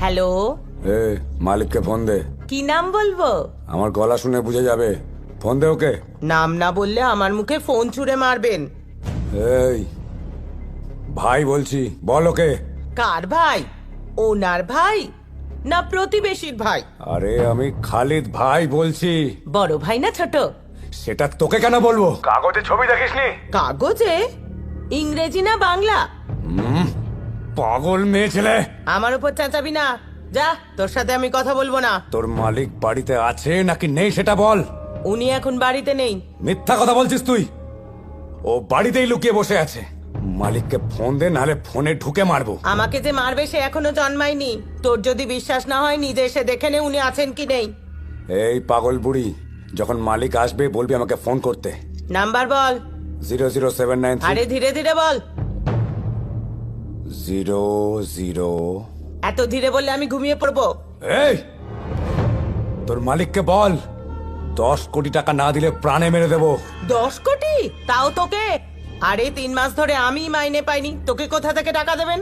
Hello, মালিককে phone দে। কি নাম বলবো? আমার গলা শুনে বুঝে যাবে। ফোন দে ওকে। নাম না বললে আমার মুখে ফোন ছুঁড়ে মারবেন। এই ভাই বলছি, বল ওকে। কার ভাই? ওনার ভাই না প্রতিবেশীর ভাই? আরে আমি খালিদ ভাই বলছি। বড় ভাই না ছোট? সেটা তোকে কেন বলবো? কাগজে ছবি দেখিসনি? কাগজে? ইংরেজি না বাংলা? পাগল মেয়ে ছেলে। আমার উপর চেঁচাবি না, যা, তোর সাথে আমি কথা বলবো না। তোর মালিক বাড়িতে আছে নাকি নেই সেটা বল। উনি এখন বাড়িতে নেই। মিথ্যা কথা বলছিস তুই। ও বাড়িতেই লুকিয়ে বসে আছে। মালিককে ফোন দে, নাহলে ফোনে ঢুকে মারবো। আমাকে যে মারবে সে এখনো জন্মায়নি। তোর যদি বিশ্বাস না হয় নিজে এসে দেখে নে উনি আছেন কি নেই। এই পাগল বুড়ি, যখন মালিক আসবে বলবি আমাকে ফোন করতে। নাম্বার বল। 00793। আরে ধীরে ধীরে বল। 00। এত ধীরে বললে আমি ঘুমিয়ে পড়বো। এই তোর মালিককে বল 10 কোটি টাকা না দিলে প্রাণে মেরে দেবো। 10 কোটি? তাও তোকে? আরে 3 মাস ধরে আমি মাইনে পাইনি, তোকে কোথা থেকে টাকা দেবেন?